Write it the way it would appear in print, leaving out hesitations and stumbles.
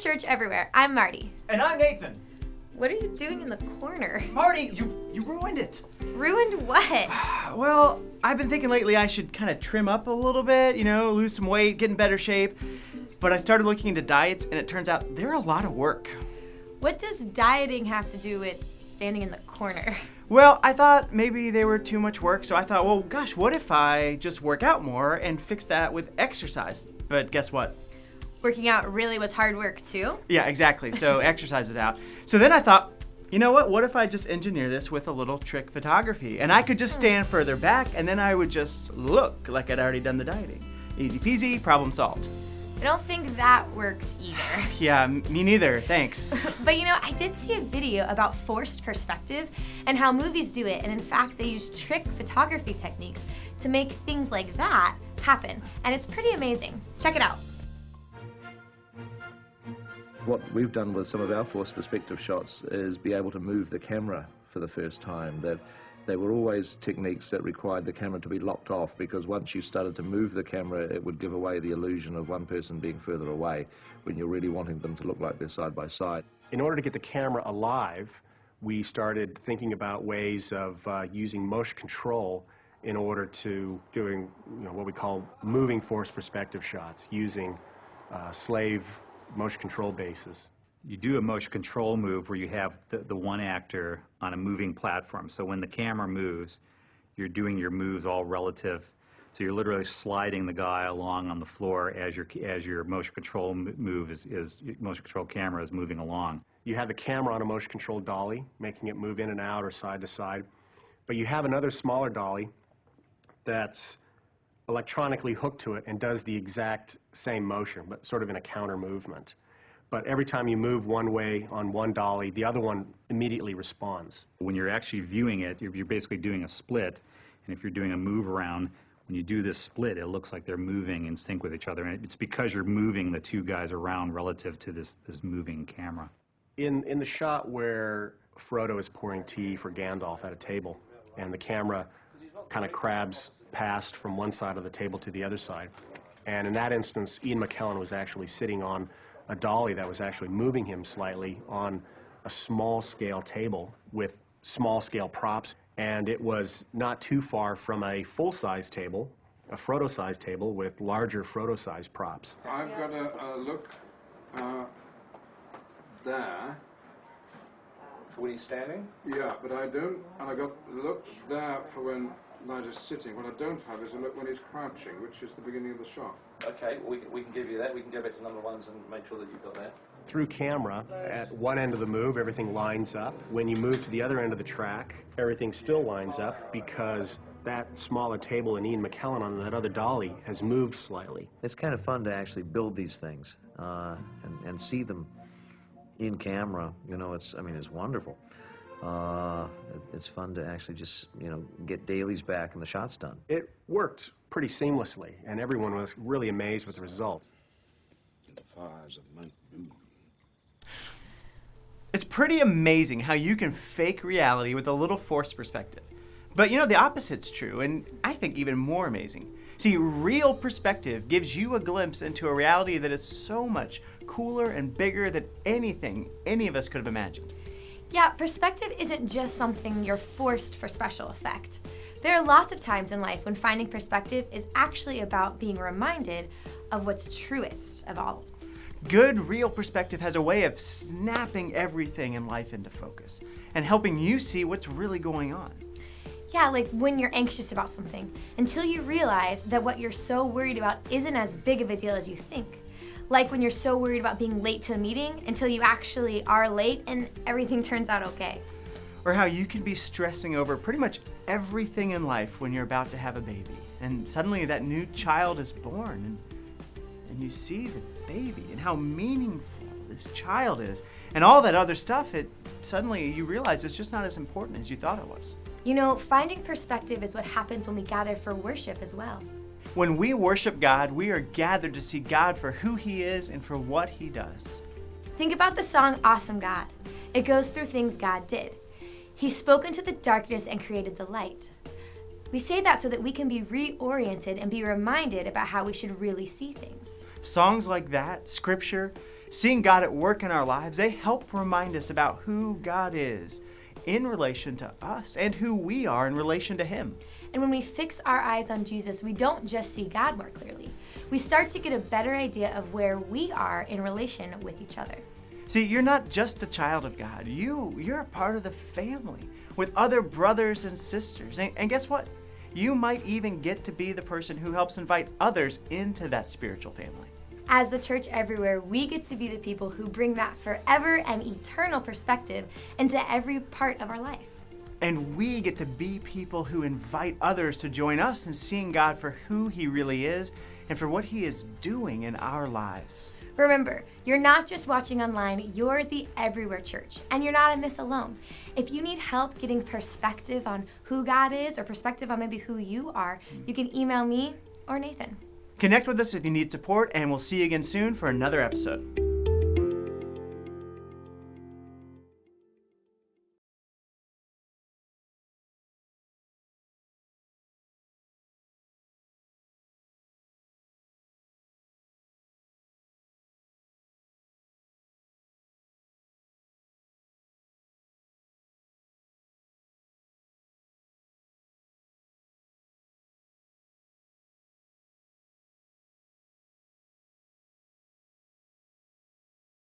Church Everywhere. I'm Marty. And I'm Nathan. What are you doing in the corner? Marty, you ruined it. Ruined what? Well, I've been thinking lately I should kind of trim up a little bit, lose some weight, get in better shape. But I started looking into diets, and it turns out they're a lot of work. What does dieting have to do with standing in the corner? Well, I thought maybe they were too much work, so I thought, well, gosh, what if I just work out more and fix that with exercise? But guess what? Working out really was hard work too? Yeah, exactly. So exercise is out. So then I thought, you know what? What if I just engineer this with a little trick photography? And I could just stand further back, and then I would just look like I'd already done the dieting. Easy peasy, problem solved. I don't think that worked either. Yeah, me neither, thanks. But I did see a video about forced perspective and how movies do it, and in fact they use trick photography techniques to make things like that happen, and it's pretty amazing. Check it out. What we've done with some of our forced perspective shots is be able to move the camera for the first time. That they were always techniques that required the camera to be locked off, because once you started to move the camera, it would give away the illusion of one person being further away when you're really wanting them to look like they're side by side. In order to get the camera alive, we started thinking about ways of using motion control in order to doing what we call moving forced perspective shots using slave motion control bases. You do a motion control move where you have the one actor on a moving platform. So when the camera moves, you're doing your moves all relative. So you're literally sliding the guy along on the floor as your motion control motion control camera is moving along. You have the camera on a motion control dolly, making it move in and out or side to side. But you have another smaller dolly that's electronically hooked to it and does the exact same motion, but sort of in a counter movement. But every time you move one way on one dolly, the other one immediately responds. When you're actually viewing it, you're basically doing a split. And if you're doing a move around, when you do this split, it looks like they're moving in sync with each other. And it's because you're moving the two guys around relative to this moving camera. In the shot where Frodo is pouring tea for Gandalf at a table, and the camera kind of crabs past from one side of the table to the other side. And in that instance, Ian McKellen was actually sitting on a dolly that was actually moving him slightly on a small-scale table with small-scale props. And it was not too far from a full-size table, a Frodo-size table with larger Frodo-size props. I've got a look there. When he's standing? Yeah, but I don't, and I got a look there for when Nigel's sitting. What I don't have is a look when he's crouching, which is the beginning of the shot. Okay, well, we can give you that. We can go back to number ones and make sure that you've got that. Through camera, at one end of the move, everything lines up. When you move to the other end of the track, everything still lines up because that smaller table and Ian McKellen on that other dolly has moved slightly. It's kind of fun to actually build these things and see them in camera. It's wonderful. It's fun to actually just, get dailies back and the shots done. It worked pretty seamlessly, and everyone was really amazed with the results. It's pretty amazing how you can fake reality with a little forced perspective. But the opposite's true, and I think even more amazing. See, real perspective gives you a glimpse into a reality that is so much cooler and bigger than anything any of us could have imagined. Yeah, perspective isn't just something you're forced for special effect. There are lots of times in life when finding perspective is actually about being reminded of what's truest of all. Good, real perspective has a way of snapping everything in life into focus and helping you see what's really going on. Yeah, like when you're anxious about something, until you realize that what you're so worried about isn't as big of a deal as you think. Like when you're so worried about being late to a meeting until you actually are late and everything turns out okay. Or how you can be stressing over pretty much everything in life when you're about to have a baby, and suddenly that new child is born, and you see the baby and how meaningful this child is, and all that other stuff, suddenly you realize it's just not as important as you thought it was. Finding perspective is what happens when we gather for worship as well. When we worship God, we are gathered to see God for who He is and for what He does. Think about the song Awesome God. It goes through things God did. He spoke into the darkness and created the light. We say that so that we can be reoriented and be reminded about how we should really see things. Songs like that, scripture, Seeing God at work in our lives, they help remind us about who God is in relation to us and who we are in relation to Him. And when we fix our eyes on Jesus, we don't just see God more clearly. We start to get a better idea of where we are in relation with each other. See, you're not just a child of God. You're a part of the family with other brothers and sisters. And guess what? You might even get to be the person who helps invite others into that spiritual family. As the church everywhere, we get to be the people who bring that forever and eternal perspective into every part of our life. And we get to be people who invite others to join us in seeing God for who He really is and for what He is doing in our lives. Remember, you're not just watching online, you're the Everywhere Church, and you're not in this alone. If you need help getting perspective on who God is or perspective on maybe who you are, you can email me or Nathan. Connect with us if you need support, and we'll see you again soon for another episode.